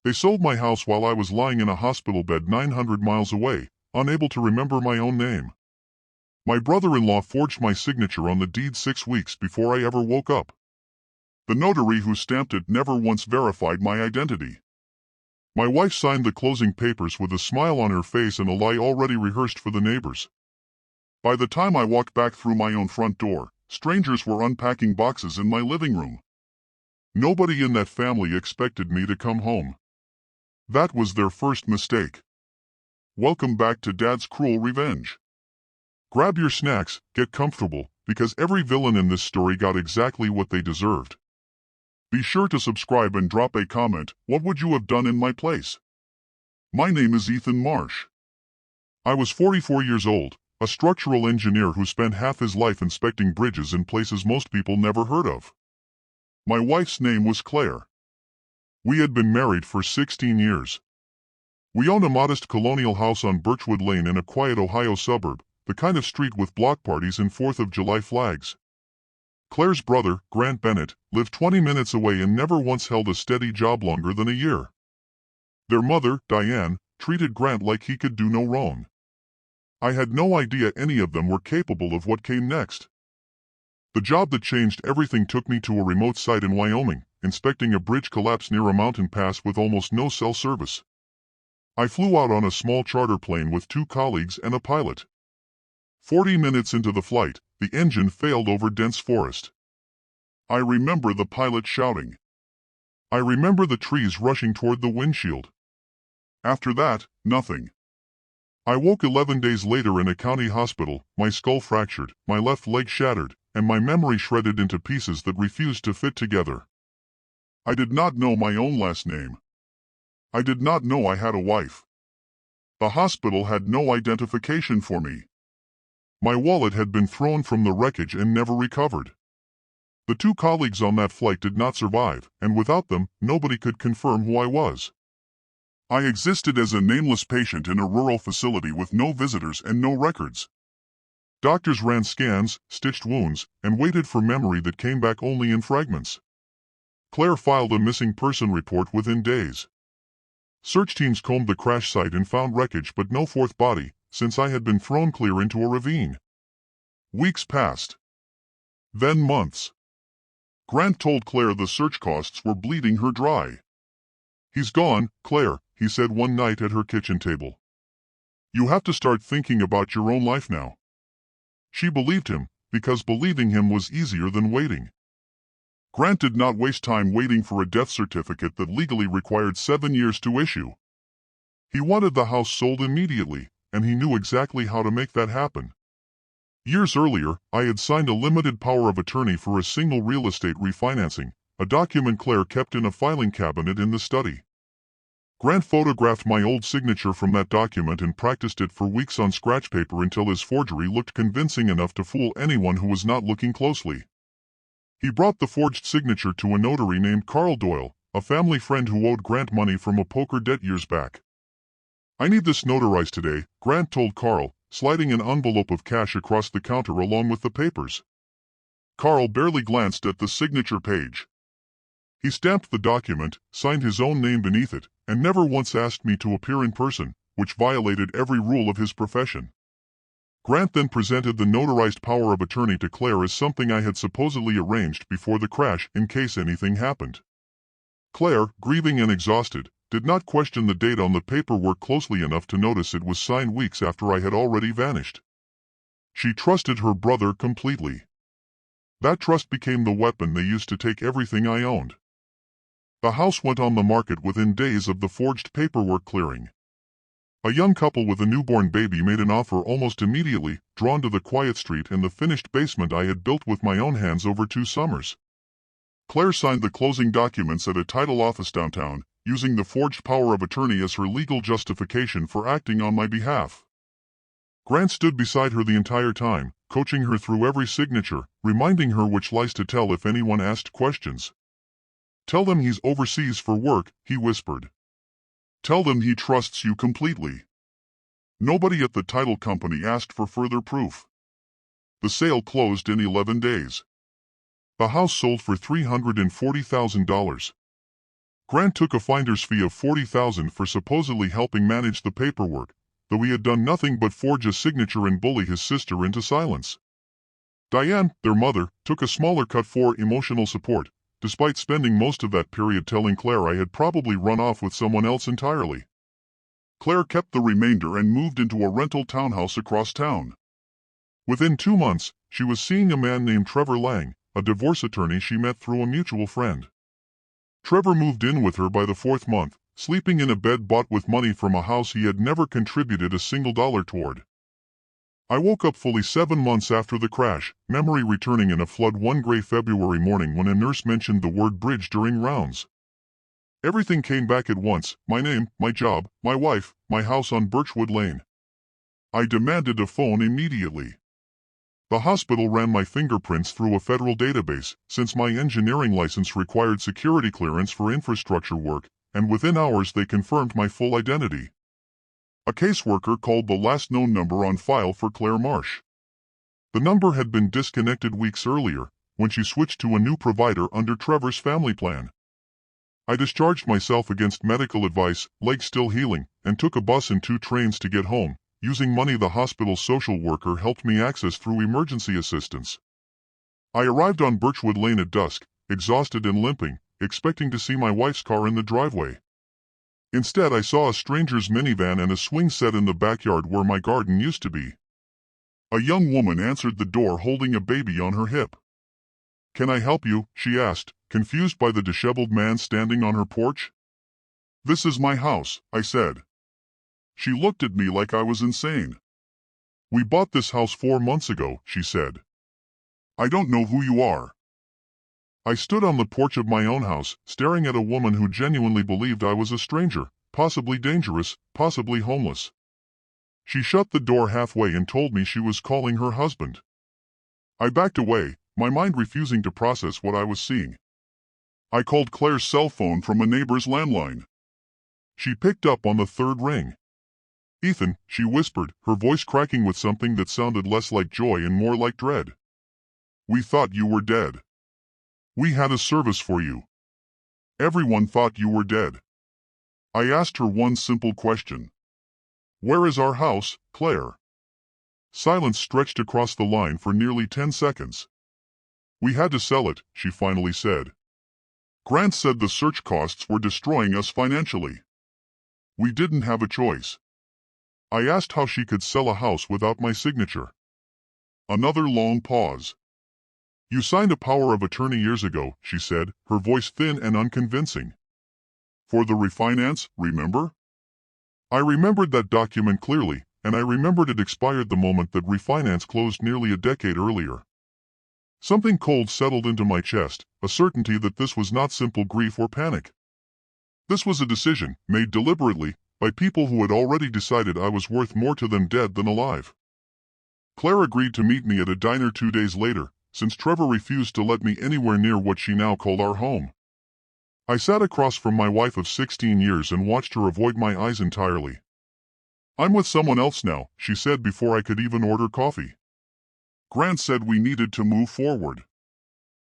They sold my house while I was lying in a hospital bed 900 miles away, unable to remember my own name. My brother-in-law forged my signature on the deed 6 weeks before I ever woke up. The notary who stamped it never once verified my identity. My wife signed the closing papers with a smile on her face and a lie already rehearsed for the neighbors. By the time I walked back through my own front door, strangers were unpacking boxes in my living room. Nobody in that family expected me to come home. That was their first mistake. Welcome back to Dad's Cruel Revenge. Grab your snacks, get comfortable, because every villain in this story got exactly what they deserved. Be sure to subscribe and drop a comment. What would you have done in my place? My name is Ethan Marsh. I was 44 years old, a structural engineer who spent half his life inspecting bridges in places most people never heard of. My wife's name was Claire. We had been married for 16 years. We owned a modest colonial house on Birchwood Lane in a quiet Ohio suburb, the kind of street with block parties and 4th of July flags. Claire's brother, Grant Bennett, lived 20 minutes away and never once held a steady job longer than a year. Their mother, Diane, treated Grant like he could do no wrong. I had no idea any of them were capable of what came next. The job that changed everything took me to a remote site in Wyoming, inspecting a bridge collapse near a mountain pass with almost no cell service. I flew out on a small charter plane with 2 colleagues and a pilot. 40 minutes into the flight, the engine failed over dense forest. I remember the pilot shouting. I remember the trees rushing toward the windshield. After that, nothing. I woke 11 days later in a county hospital, my skull fractured, my left leg shattered, and my memory shredded into pieces that refused to fit together. I did not know my own last name. I did not know I had a wife. The hospital had no identification for me. My wallet had been thrown from the wreckage and never recovered. The 2 colleagues on that flight did not survive, and without them, nobody could confirm who I was. I existed as a nameless patient in a rural facility with no visitors and no records. Doctors ran scans, stitched wounds, and waited for memory that came back only in fragments. Claire filed a missing person report within days. Search teams combed the crash site and found wreckage but no 4th body, since I had been thrown clear into a ravine. Weeks passed. Then months. Grant told Claire the search costs were bleeding her dry. He's gone, Claire, he said one night at her kitchen table. You have to start thinking about your own life now. She believed him, because believing him was easier than waiting. Grant did not waste time waiting for a death certificate that legally required 7 years to issue. He wanted the house sold immediately, and he knew exactly how to make that happen. Years earlier, I had signed a limited power of attorney for a single real estate refinancing, a document Claire kept in a filing cabinet in the study. Grant photographed my old signature from that document and practiced it for weeks on scratch paper until his forgery looked convincing enough to fool anyone who was not looking closely. He brought the forged signature to a notary named Carl Doyle, a family friend who owed Grant money from a poker debt years back. I need this notarized today, Grant told Carl, sliding an envelope of cash across the counter along with the papers. Carl barely glanced at the signature page. He stamped the document, signed his own name beneath it, and never once asked me to appear in person, which violated every rule of his profession. Grant then presented the notarized power of attorney to Claire as something I had supposedly arranged before the crash in case anything happened. Claire, grieving and exhausted, did not question the date on the paperwork closely enough to notice it was signed weeks after I had already vanished. She trusted her brother completely. That trust became the weapon they used to take everything I owned. The house went on the market within days of the forged paperwork clearing. A young couple with a newborn baby made an offer almost immediately, drawn to the quiet street and the finished basement I had built with my own hands over 2 summers. Claire signed the closing documents at a title office downtown, using the forged power of attorney as her legal justification for acting on my behalf. Grant stood beside her the entire time, coaching her through every signature, reminding her which lies to tell if anyone asked questions. Tell them he's overseas for work, he whispered. Tell them he trusts you completely. Nobody at the title company asked for further proof. The sale closed in 11 days. The house sold for $340,000. Grant took a finder's fee of $40,000 for supposedly helping manage the paperwork, though he had done nothing but forge a signature and bully his sister into silence. Diane, their mother, took a smaller cut for emotional support, despite spending most of that period telling Claire I had probably run off with someone else entirely. Claire kept the remainder and moved into a rental townhouse across town. Within 2 months, she was seeing a man named Trevor Lang, a divorce attorney she met through a mutual friend. Trevor moved in with her by the 4th month, sleeping in a bed bought with money from a house he had never contributed a single dollar toward. I woke up fully 7 months after the crash, memory returning in a flood one gray February morning when a nurse mentioned the word bridge during rounds. Everything came back at once: my name, my job, my wife, my house on Birchwood Lane. I demanded a phone immediately. The hospital ran my fingerprints through a federal database, since my engineering license required security clearance for infrastructure work, and within hours they confirmed my full identity. A caseworker called the last known number on file for Claire Marsh. The number had been disconnected weeks earlier, when she switched to a new provider under Trevor's family plan. I discharged myself against medical advice, leg still healing, and took a bus and 2 trains to get home, using money the hospital's social worker helped me access through emergency assistance. I arrived on Birchwood Lane at dusk, exhausted and limping, expecting to see my wife's car in the driveway. Instead, I saw a stranger's minivan and a swing set in the backyard where my garden used to be. A young woman answered the door holding a baby on her hip. "Can I help you?" she asked, confused by the disheveled man standing on her porch. "This is my house," I said. She looked at me like I was insane. "We bought this house 4 months ago," she said. "I don't know who you are." I stood on the porch of my own house, staring at a woman who genuinely believed I was a stranger, possibly dangerous, possibly homeless. She shut the door halfway and told me she was calling her husband. I backed away, my mind refusing to process what I was seeing. I called Claire's cell phone from a neighbor's landline. She picked up on the 3rd ring. "Ethan," she whispered, her voice cracking with something that sounded less like joy and more like dread. "We thought you were dead. We had a service for you. Everyone thought you were dead." I asked her one simple question. "Where is our house, Claire?" Silence stretched across the line for nearly 10 seconds. "We had to sell it," she finally said. "Grant said the search costs were destroying us financially. We didn't have a choice." I asked how she could sell a house without my signature. Another long pause. "You signed a power of attorney years ago," she said, her voice thin and unconvincing. "For the refinance, remember?" I remembered that document clearly, and I remembered it expired the moment that refinance closed nearly a decade earlier. Something cold settled into my chest, a certainty that this was not simple grief or panic. This was a decision, made deliberately, by people who had already decided I was worth more to them dead than alive. Claire agreed to meet me at a diner 2 days later, since Trevor refused to let me anywhere near what she now called our home. I sat across from my wife of 16 years and watched her avoid my eyes entirely. "I'm with someone else now," she said before I could even order coffee. "Grant said we needed to move forward.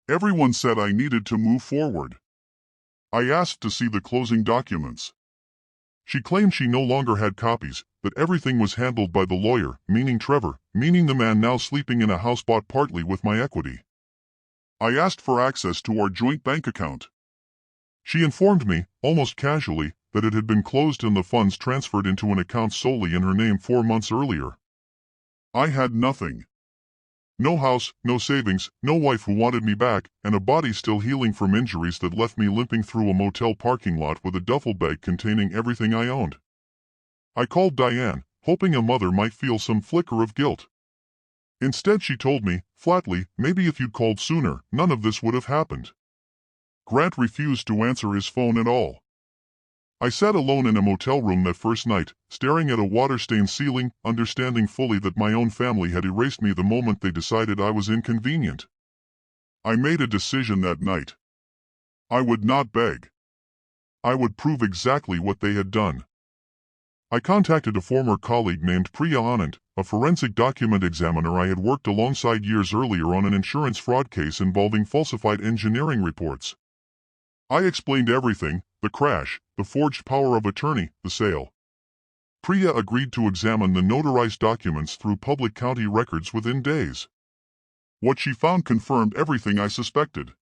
Everyone said I needed to move forward. I asked to see the closing documents." She claimed she no longer had copies, that everything was handled by the lawyer, meaning Trevor, meaning the man now sleeping in a house bought partly with my equity. I asked for access to our joint bank account. She informed me, almost casually, that it had been closed and the funds transferred into an account solely in her name 4 months earlier. I had nothing. No house, no savings, no wife who wanted me back, and a body still healing from injuries that left me limping through a motel parking lot with a duffel bag containing everything I owned. I called Diane, hoping a mother might feel some flicker of guilt. Instead, she told me, flatly, maybe if you'd called sooner, none of this would have happened. Grant refused to answer his phone at all. I sat alone in a motel room that first night, staring at a water-stained ceiling, understanding fully that my own family had erased me the moment they decided I was inconvenient. I made a decision that night. I would not beg. I would prove exactly what they had done. I contacted a former colleague named Priya Anand, a forensic document examiner I had worked alongside years earlier on an insurance fraud case involving falsified engineering reports. I explained everything, the crash, the forged power of attorney, the sale. Priya agreed to examine the notarized documents through public county records within days. What she found confirmed everything I suspected.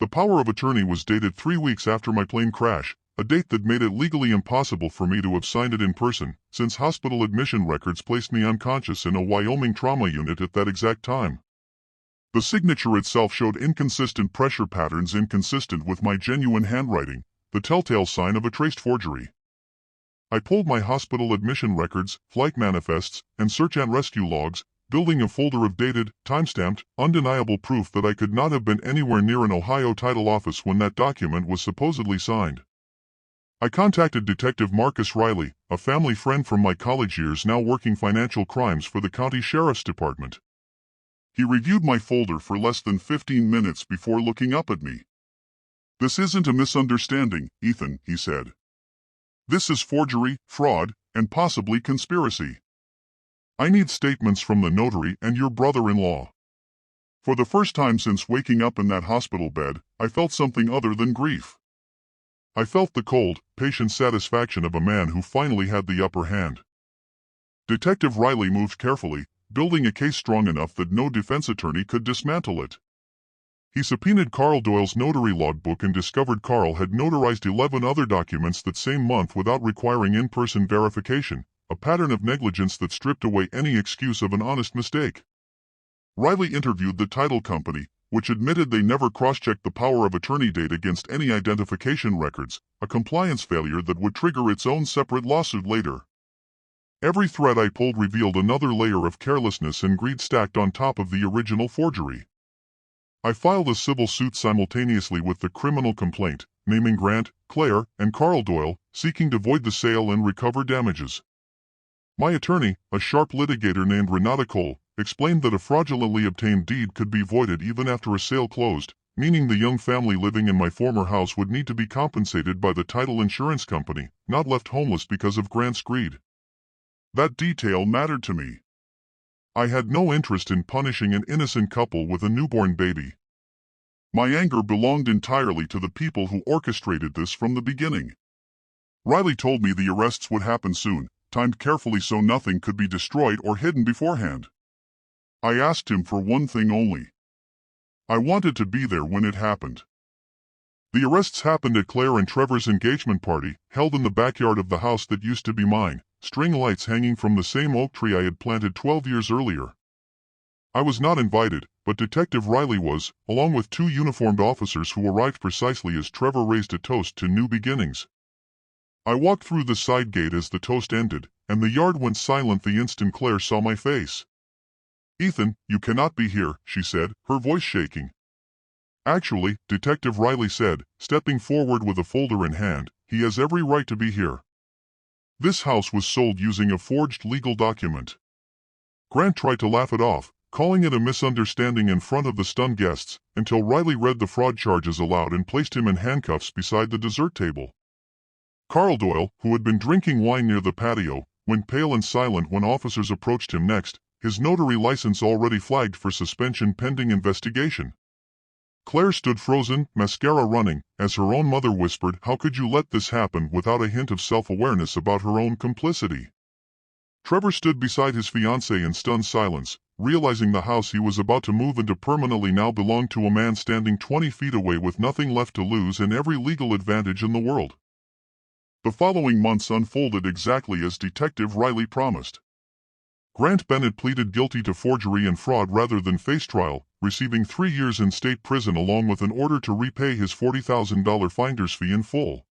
The power of attorney was dated 3 weeks after my plane crash, a date that made it legally impossible for me to have signed it in person, since hospital admission records placed me unconscious in a Wyoming trauma unit at that exact time. The signature itself showed inconsistent pressure patterns inconsistent with my genuine handwriting, the telltale sign of a traced forgery. I pulled my hospital admission records, flight manifests, and search and rescue logs, building a folder of dated, time-stamped, undeniable proof that I could not have been anywhere near an Ohio title office when that document was supposedly signed. I contacted Detective Marcus Riley, a family friend from my college years now working financial crimes for the county sheriff's department. He reviewed my folder for less than 15 minutes before looking up at me. "This isn't a misunderstanding, Ethan," he said. "This is forgery, fraud, and possibly conspiracy. I need statements from the notary and your brother-in-law." For the first time since waking up in that hospital bed, I felt something other than grief. I felt the cold, patient satisfaction of a man who finally had the upper hand. Detective Riley moved carefully, building a case strong enough that no defense attorney could dismantle it. He subpoenaed Carl Doyle's notary logbook and discovered Carl had notarized 11 other documents that same month without requiring in-person verification, a pattern of negligence that stripped away any excuse of an honest mistake. Riley interviewed the title company, which admitted they never cross-checked the power of attorney date against any identification records, a compliance failure that would trigger its own separate lawsuit later. Every thread I pulled revealed another layer of carelessness and greed stacked on top of the original forgery. I filed a civil suit simultaneously with the criminal complaint, naming Grant, Claire, and Carl Doyle, seeking to void the sale and recover damages. My attorney, a sharp litigator named Renata Cole, explained that a fraudulently obtained deed could be voided even after a sale closed, meaning the young family living in my former house would need to be compensated by the title insurance company, not left homeless because of Grant's greed. That detail mattered to me. I had no interest in punishing an innocent couple with a newborn baby. My anger belonged entirely to the people who orchestrated this from the beginning. Riley told me the arrests would happen soon, timed carefully so nothing could be destroyed or hidden beforehand. I asked him for one thing only. I wanted to be there when it happened. The arrests happened at Claire and Trevor's engagement party, held in the backyard of the house that used to be mine, string lights hanging from the same oak tree I had planted 12 years earlier. I was not invited, but Detective Riley was, along with 2 uniformed officers who arrived precisely as Trevor raised a toast to new beginnings. I walked through the side gate as the toast ended, and the yard went silent the instant Claire saw my face. "Ethan, you cannot be here," she said, her voice shaking. "Actually," Detective Riley said, stepping forward with a folder in hand, "he has every right to be here. This house was sold using a forged legal document." Grant tried to laugh it off, calling it a misunderstanding in front of the stunned guests, until Riley read the fraud charges aloud and placed him in handcuffs beside the dessert table. Carl Doyle, who had been drinking wine near the patio, went pale and silent when officers approached him next, his notary license already flagged for suspension pending investigation. Claire stood frozen, mascara running, as her own mother whispered, "How could you let this happen?" without a hint of self-awareness about her own complicity. Trevor stood beside his fiancée in stunned silence, realizing the house he was about to move into permanently now belonged to a man standing 20 feet away with nothing left to lose and every legal advantage in the world. The following months unfolded exactly as Detective Riley promised. Grant Bennett pleaded guilty to forgery and fraud rather than face trial, receiving 3 years in state prison along with an order to repay his $40,000 finder's fee in full.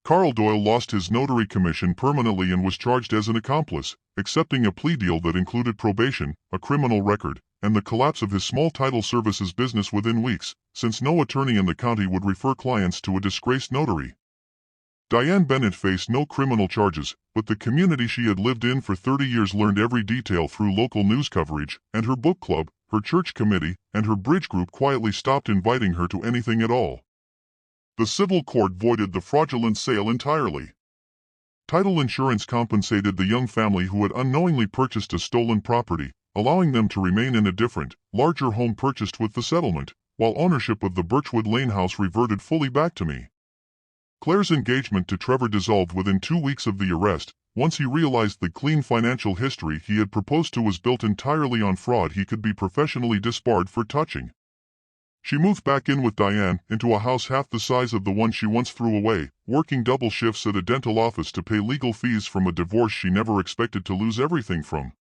Carl Doyle lost his notary commission permanently and was charged as an accomplice, accepting a plea deal that included probation, a criminal record, and the collapse of his small title services business within weeks, since no attorney in the county would refer clients to a disgraced notary. Diane Bennett faced no criminal charges, but the community she had lived in for 30 years learned every detail through local news coverage, and her book club, her church committee, and her bridge group quietly stopped inviting her to anything at all. The civil court voided the fraudulent sale entirely. Title insurance compensated the young family who had unknowingly purchased a stolen property, allowing them to remain in a different, larger home purchased with the settlement, while ownership of the Birchwood Lane house reverted fully back to me. Claire's engagement to Trevor dissolved within 2 weeks of the arrest, once he realized the clean financial history he had proposed to was built entirely on fraud he could be professionally disbarred for touching. She moved back in with Diane, into a house half the size of the one she once threw away, working double shifts at a dental office to pay legal fees from a divorce she never expected to lose everything from.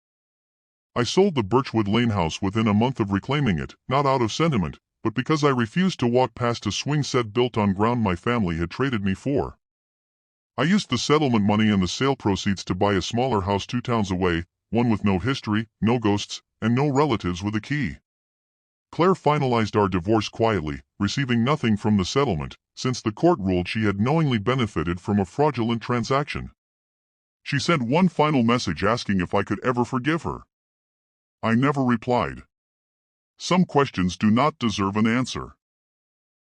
I sold the Birchwood Lane house within a month of reclaiming it, not out of sentiment, but because I refused to walk past a swing set built on ground my family had traded me for. I used the settlement money and the sale proceeds to buy a smaller house 2 towns away, one with no history, no ghosts, and no relatives with a key. Claire finalized our divorce quietly, receiving nothing from the settlement, since the court ruled she had knowingly benefited from a fraudulent transaction. She sent one final message asking if I could ever forgive her. I never replied. Some questions do not deserve an answer.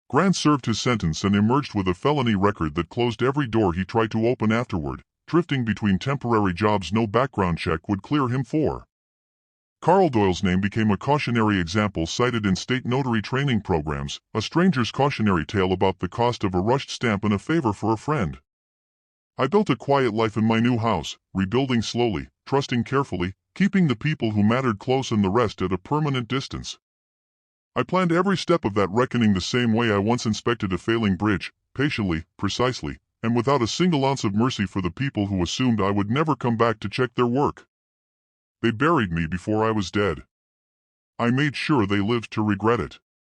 Grant served his sentence and emerged with a felony record that closed every door he tried to open afterward, drifting between temporary jobs no background check would clear him for. Carl Doyle's name became a cautionary example cited in state notary training programs, a stranger's cautionary tale about the cost of a rushed stamp and a favor for a friend. I built a quiet life in my new house, rebuilding slowly, trusting carefully, keeping the people who mattered close and the rest at a permanent distance. I planned every step of that reckoning the same way I once inspected a failing bridge, patiently, precisely, and without a single ounce of mercy for the people who assumed I would never come back to check their work. They buried me before I was dead. I made sure they lived to regret it.